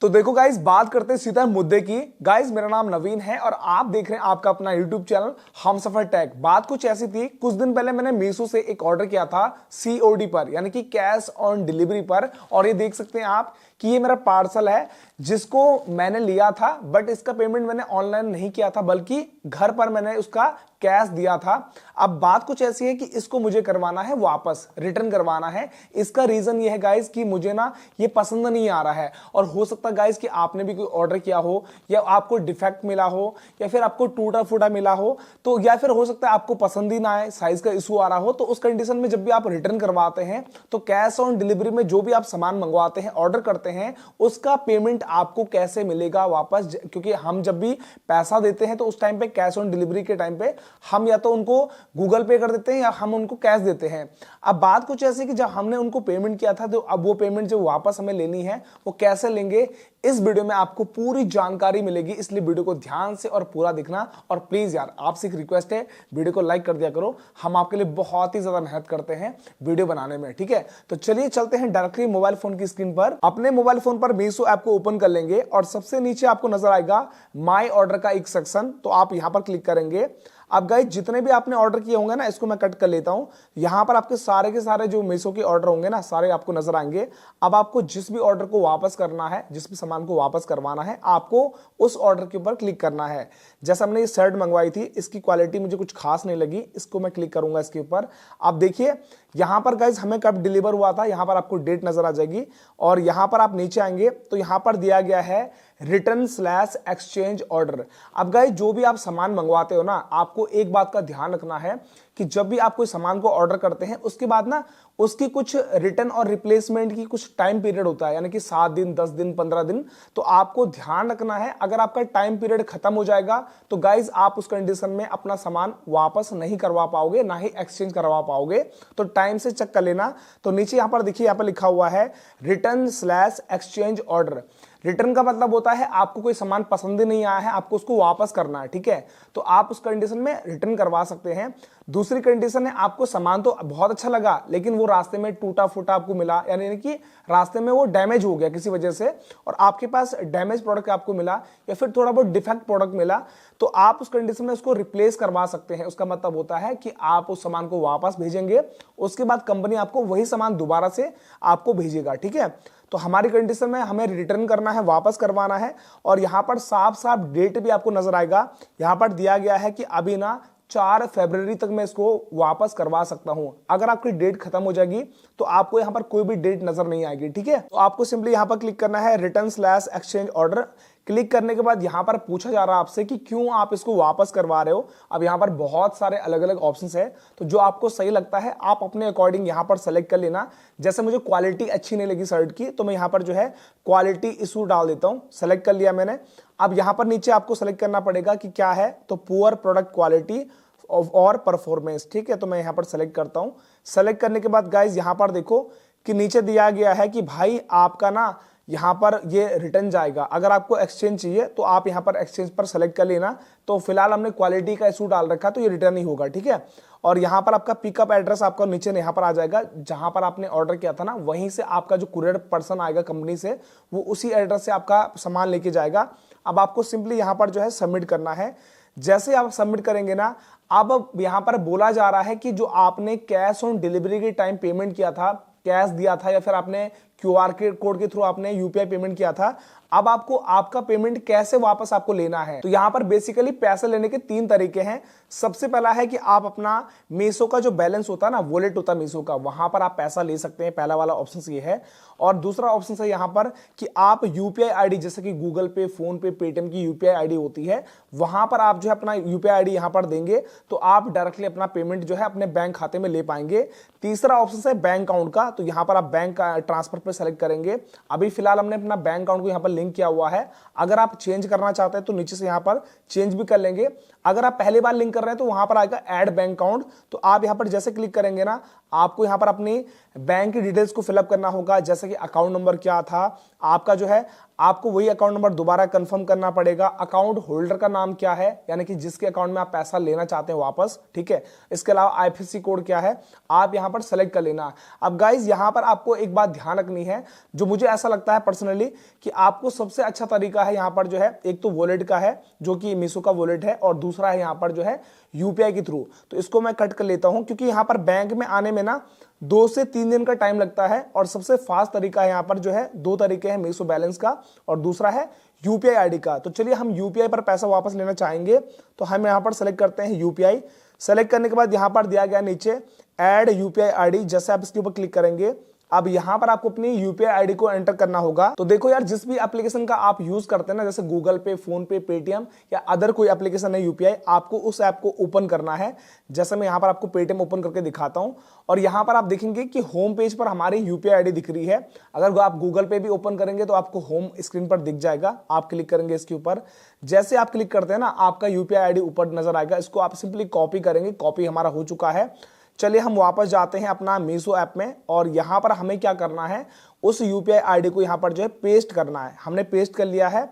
तो देखो गाइस, बात करते हैं सीधा मुद्दे की। गाइस, मेरा नाम नवीन है और आप देख रहे हैं आपका अपना यूट्यूब चैनल हमसफर टेक। बात कुछ ऐसी थी, कुछ दिन पहले मैंने मीशो से एक ऑर्डर किया था सीओडी पर, यानी कि कैश ऑन डिलीवरी पर। और ये देख सकते हैं आप कि ये मेरा पार्सल है जिसको मैंने लिया था, बट इसका पेमेंट मैंने ऑनलाइन नहीं किया था, बल्कि घर पर मैंने उसका कैश दिया था। अब बात कुछ ऐसी है कि इसको मुझे करवाना है वापस, रिटर्न करवाना है। इसका रीजन ये है गाइस कि मुझे ना ये पसंद नहीं आ रहा है। और हो सकता है गाइस कि आपने भी कोई ऑर्डर किया हो, या आपको डिफेक्ट मिला हो, या फिर आपको टूटा फूटा मिला हो, तो या फिर हो सकता है आपको पसंद ही ना आए, साइज का इशू आ रहा हो। तो उस कंडीशन में जब भी आप रिटर्न करवाते हैं तो कैश ऑन डिलीवरी में जो भी आप सामान मंगवाते हैं, ऑर्डर करते हैं, उसका पेमेंट आपको कैसे मिलेगा वापस। क्योंकि हम जब भी पैसा देते हैं तो उस टाइम पे, कैश ऑन डिलीवरी के टाइम पे, हम या तो उनको गूगल पे कर देते हैं या हम उनको कैश देते हैं। अब बात कुछ ऐसी कि जब हमने उनको पेमेंट किया था, तो अब वो पेमेंट जो वापस हमें लेनी है वो कैसे लेंगे, इस वीडियो में आपको पूरी जानकारी मिलेगी। इसलिए वीडियो को ध्यान से और पूरा देखना। और प्लीज यार, आपसे एक रिक्वेस्ट है, वीडियो को लाइक कर दिया करो। हम आपके लिए बहुत ही ज्यादा मेहनत करते हैं वीडियो बनाने में, ठीक है। तो चलिए चलते हैं डायरेक्टली मोबाइल फोन की स्क्रीन पर। अपने मोबाइल फोन पर मीशो ऐप को ओपन कर लेंगे और सबसे नीचे आपको नजर आएगा माई ऑर्डर का एक सेक्शन, तो आप यहां पर क्लिक करेंगे। अब गाइस, जितने भी आपने ऑर्डर किए होंगे ना, इसको मैं कट कर लेता हूं। यहां पर आपके सारे के सारे जो मीशो के ऑर्डर होंगे ना, सारे आपको नजर आएंगे। अब आपको जिस भी ऑर्डर को वापस करना है, जिस भी सामान को वापस करवाना है, आपको उस ऑर्डर के ऊपर क्लिक करना है। जैसे हमने ये शर्ट मंगवाई थी, इसकी क्वालिटी मुझे कुछ खास नहीं लगी, इसको मैं क्लिक करूंगा इसके ऊपर। आप देखिए यहां पर गाइस, हमें कब डिलीवर हुआ था, यहां पर आपको डेट नजर आ जाएगी। और यहां पर आप नीचे आएंगे तो यहां पर दिया गया है रिटर्न/एक्सचेंज ऑर्डर। अब गाइस, जो भी आप सामान मंगवाते हो ना, आपको एक बात का ध्यान रखना है कि जब भी आप कोई सामान को ऑर्डर करते हैं, उसके बाद ना उसकी कुछ रिटर्न और रिप्लेसमेंट की कुछ टाइम पीरियड होता है, यानी कि 7 दिन, 10 दिन, 15 दिन। तो आपको ध्यान रखना है, अगर आपका टाइम पीरियड खत्म हो जाएगा तो गाइज आप उस कंडीशन में अपना सामान वापस नहीं करवा पाओगे, ना ही एक्सचेंज करवा पाओगे। तो टाइम से चेक कर लेना। तो नीचे यहां पर देखिए, यहां पर लिखा हुआ है रिटर्न/एक्सचेंज ऑर्डर। रिटर्न का मतलब होता है आपको कोई सामान पसंद नहीं आया है, आपको उसको वापस करना है, ठीक है। तो आप उस कंडीशन में रिटर्न करवा सकते हैं। दूसरी कंडीशन है, आपको सामान तो बहुत अच्छा लगा लेकिन वो रास्ते में टूटा फूटा आपको मिला, यानी कि रास्ते में वो डैमेज हो गया किसी वजह से, और आपके पास डैमेज प्रोडक्ट आपको मिला या फिर थोड़ा बहुत डिफेक्ट प्रोडक्ट मिला, तो आप उस कंडीशन में उसको रिप्लेस करवा सकते हैं। उसका मतलब होता है कि आप उस सामान को वापस भेजेंगे, उसके बाद कंपनी आपको वही सामान दोबारा से आपको भेजेगा, ठीक है। तो हमारी कंडीशन में हमें रिटर्न करना है, वापस करवाना है। और यहां पर साफ साफ डेट भी आपको नजर आएगा। यहां पर दिया गया है कि अभी ना 4 फरवरी तक मैं इसको वापस करवा सकता हूं। अगर आपकी डेट खत्म हो जाएगी तो आपको यहां पर कोई भी डेट नजर नहीं आएगी, ठीक है। तो आपको सिंपली यहां पर क्लिक करना है रिटर्न/एक्सचेंज ऑर्डर। क्लिक करने के बाद यहां पर पूछा जा रहा है आपसे कि क्यों आप इसको वापस करवा रहे हो। अब यहां पर बहुत सारे अलग अलग ऑप्शंस है, तो जो आपको सही लगता है आप अपने अकॉर्डिंग यहां पर सेलेक्ट कर लेना। जैसे मुझे क्वालिटी अच्छी नहीं लगी शर्ट की, तो मैं यहां पर जो है क्वालिटी इशू डाल देता हूं। सेलेक्ट कर लिया मैंने। अब यहां पर नीचे आपको सेलेक्ट करना पड़ेगा कि क्या है, तो पुअर प्रोडक्ट क्वालिटी और परफॉर्मेंस, ठीक है। तो मैं यहां पर सेलेक्ट करता हूं। सेलेक्ट करने के बाद गाइज यहां पर देखो कि नीचे दिया गया है कि भाई आपका ना यहां पर ये रिटर्न जाएगा। अगर आपको एक्सचेंज चाहिए तो आप यहां पर एक्सचेंज पर सेलेक्ट कर लेना। तो फिलहाल हमने क्वालिटी का इशू डाल रखा, तो ये रिटर्न ही होगा, ठीक है। और यहां पर आपका पिकअप एड्रेस आपका नीचे यहां पर आ जाएगा, जहां पर आपने ऑर्डर किया था ना, वहीं से आपका जो कुरियर पर्सन आएगा कंपनी से, वो उसी एड्रेस से आपका सामान लेके जाएगा। अब आपको सिंपली यहां पर जो है सबमिट करना है। जैसे आप सबमिट करेंगे ना, अब यहां पर बोला जा रहा है कि जो आपने कैश ऑन डिलीवरी के टाइम पेमेंट किया था, कैश दिया था, या फिर आपने क्यूआर के कोड के थ्रू आपने यूपीआई पेमेंट किया था, अब आपको आपका पेमेंट कैसे वापस आपको लेना है। तो यहां पर बेसिकली पैसे लेने के 3 तरीके हैं। सबसे पहला है कि आप अपना मीशो का जो बैलेंस होता है ना, वॉलेट होता है मीशो का, वहां पर आप पैसा ले सकते हैं। पहला वाला ऑप्शन ये है। और दूसरा ऑप्शन है यहां पर कि आप यूपीआई आईडी, जैसे कि गूगल पे, फोन पे, पेटीएम की यूपीआई आईडी होती है, वहां पर आप जो है अपना यूपीआई आईडी यहां पर देंगे, तो आप डायरेक्टली अपना पेमेंट जो है अपने बैंक खाते में ले पाएंगे। तीसरा ऑप्शन है बैंक अकाउंट का, तो यहां पर आप बैंक ट्रांसफर पर सेलेक्ट करेंगे। अभी फिलहाल हमने अपना बैंक अकाउंट को यहां पर लिंक किया हुआ है। अगर आप चेंज करना चाहते हैं तो नीचे से यहां पर चेंज भी कर लेंगे। अगर आप पहली बार लिंक कर रहे हैं तो वहां पर आएगा ऐड बैंक अकाउंट, तो आप यहां पर जैसे क्लिक करेंगे ना, आपको यहां पर अपनी बैंक की डिटेल्स को फिलअप करना होगा, जैसे कि अकाउंट नंबर क्या था, आपका जो है आपको वही अकाउंट नंबर दोबारा कंफर्म करना पड़ेगा। अकाउंट होल्डर का नाम क्या है, यानी कि जिसके अकाउंट में आप पैसा लेना चाहते हैं वापस, ठीक है। इसके अलावा आईएफएससी कोड क्या है आप यहां पर सेलेक्ट कर लेना। अब गाइज यहां पर आपको एक बात ध्यान रखनी है, जो मुझे ऐसा लगता है पर्सनली कि आपको सबसे अच्छा तरीका है यहां पर जो है, एक तो वॉलेट का है जो कि मीशो का वॉलेट है, और दूसरा है यहां पर जो है यूपीआई के थ्रू। तो इसको मैं कट कर लेता हूं, क्योंकि यहां पर बैंक में आने में ना 2 से 3 दिन का टाइम लगता है, और सबसे फास्ट तरीका है यहां पर जो है, 2 तरीके हैं, मीशो बैलेंस का और दूसरा है यूपीआई आईडी का। तो चलिए हम यूपीआई पर पैसा वापस लेना चाहेंगे, तो हम यहां पर सेलेक्ट करते हैं यूपीआई। सेलेक्ट करने के बाद यहां पर दिया गया नीचे ऐड यूपीआई आईडी, जैसे आप इसके ऊपर क्लिक करेंगे अब यहां पर आपको अपनी यूपीआई आईडी को एंटर करना होगा। तो देखो यार, जिस भी एप्लीकेशन का आप यूज करते हैं ना, जैसे गूगल पे, फोन पे, पेटीएम या अदर कोई एप्लीकेशन है यूपीआई, आपको उस ऐप को ओपन करना है। जैसे मैं यहां पर आपको पेटीएम ओपन करके दिखाता हूं, और यहां पर आप देखेंगे कि होम पेज पर हमारी यूपीआई आईडी दिख रही है। अगर आप गूगल पे भी ओपन करेंगे तो आपको होम स्क्रीन पर दिख जाएगा। आप क्लिक करेंगे इसके ऊपर, जैसे आप क्लिक करते हैं ना, आपका यूपीआई आईडी ऊपर नजर आएगा। इसको आप सिंपली कॉपी करेंगे, कॉपी हमारा हो चुका है। चलिए हम वापस जाते हैं अपना मीशो ऐप में, और यहां पर हमें क्या करना है, उस यूपीआई आईडी को यहां पर जो है पेस्ट करना है। हमने पेस्ट कर लिया है।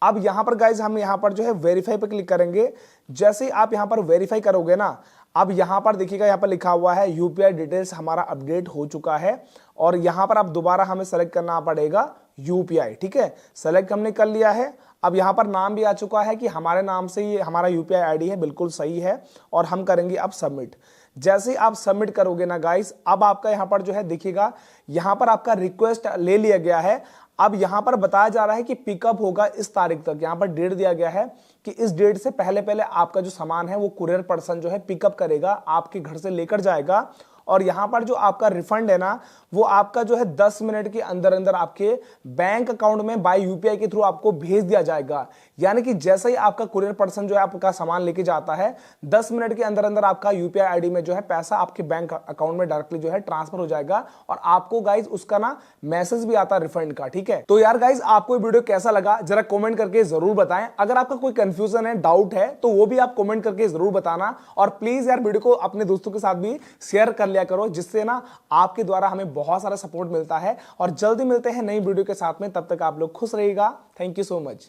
अब यहां पर गाइज हम यहां पर जो है वेरीफाई पे क्लिक करेंगे। जैसे ही आप यहां पर वेरीफाई करोगे ना, अब यहां पर देखिएगा, यहां पर लिखा हुआ है यूपीआई डिटेल्स हमारा अपडेट हो चुका है, और यहां पर अब दोबारा हमें सेलेक्ट करना पड़ेगा यूपीआई, ठीक है। सेलेक्ट हमने कर लिया है। अब यहां पर नाम भी आ चुका है कि हमारे नाम से ये हमारा यूपीआई आईडी है, बिल्कुल सही है, और हम करेंगे अब सबमिट। जैसे आप सबमिट करोगे ना गाइस, अब आपका यहां पर जो है देखिएगा, यहां पर आपका रिक्वेस्ट ले लिया गया है। अब यहां पर बताया जा रहा है कि पिकअप होगा इस तारीख तक, यहां पर डेट दिया गया है कि इस डेट से पहले पहले आपका जो सामान है वो कुरियर पर्सन जो है पिकअप करेगा, आपके घर से लेकर जाएगा। और यहां पर जो आपका रिफंड है ना, वो आपका जो है 10 मिनट के अंदर अंदर आपके बैंक अकाउंट में बाय यूपीआई के थ्रू आपको भेज दिया जाएगा। यानी कि जैसे ही आपका कुरियर पर्सन जो है आपका सामान लेके जाता है, 10 मिनट के अंदर अंदर आपका यूपीआई आईडी में जो है पैसा आपके बैंक अकाउंट में डायरेक्टली जो है ट्रांसफर हो जाएगा, और आपको गाइज उसका ना मैसेज भी आता है रिफंड का, ठीक है। तो यार गाइज, आपको ये वीडियो कैसा लगा जरा कमेंट करके जरूर बताएं। अगर आपका कोई कंफ्यूजन है, डाउट है, तो वो भी आप कमेंट करके जरूर बताना। और प्लीज यार वीडियो को अपने दोस्तों के साथ भी शेयर कर लिया करो, जिससे ना आपके द्वारा हमें बहुत सारा सपोर्ट मिलता है। और जल्दी मिलते हैं नई वीडियो के साथ में, तब तक आप लोग खुश रहिएगा। Thank you so much.